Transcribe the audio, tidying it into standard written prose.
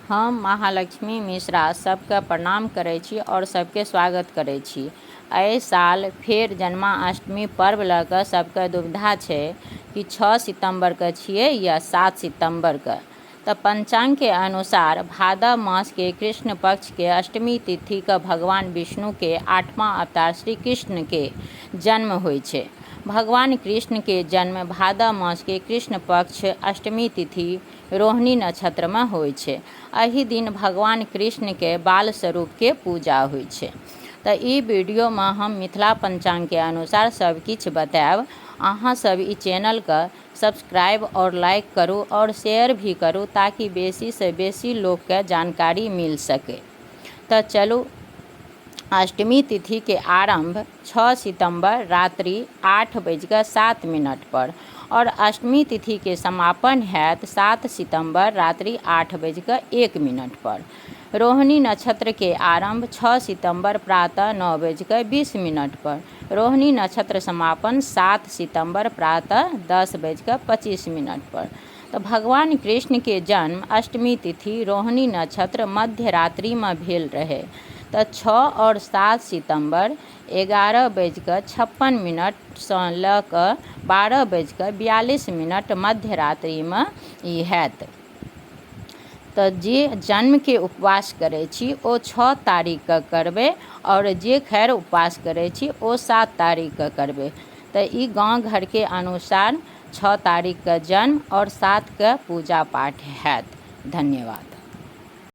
हम महालक्ष्मी मिश्रा सबके प्रणाम करै छी और सबके स्वागत करै छी। एहि साल फेर जन्माष्टमी पर्व लऽ कऽ सबके दुविधा छै कि 6 सितम्बरके छियै या 7 सितम्बरके। तऽ पंचांगके अनुसार भादव मास के कृष्ण पक्ष के अष्टमी तिथि के भगवान विष्णु के 8वां अवतार श्री कृष्ण के जन्म होइ छै। भगवान कृष्ण के जन्म भादव मास के कृष्ण पक्ष अष्टमी तिथि रोहिणी नक्षत्र में होइ छै। एहि दिन भगवान कृष्ण के बाल स्वरूप के पूजा होइ छै। तऽ ई वीडियो में हम मिथिला पंचांग के अनुसार सब किछ बताएब। अहाँ सब ई चैनल के सब्सक्राइब और लाइक करू और शेयर भी करू ताकि बेसी से बेसी लोग के जानकारी मिल सके। तो चलू, अष्टमी तिथि के आरंभ 6 सितंबर रात्रि 8:07 पर और अष्टमी तिथि के समापन हैत 7 सितंबर रात्रि 8:01 पर। रोहिणी नक्षत्र के आरंभ 6 सितंबर प्रातः 9:20 पर। रोहिणी नक्षत्र समापन 7 सितंबर प्रातः 10:25 पर। तो भगवान कृष्ण के जन्म अष्टमी तिथि रोहिणी नक्षत्र मध्य रात्रि में भेल रहे। तो 6 और 7 सितंबर 11:56 से लऽ कऽ 12:42 मध्य रात्रि में ई हैत। तो जे जन्म के उपवास करे छी ओ 6 तारीख के करबे और जे खैर उपवास करे छी ओ 7 तारीख के करबे। तो ई गांव घर के अनुसार 6 तारीख के जन्म और 7 के पूजा पाठ हैत। धन्यवाद।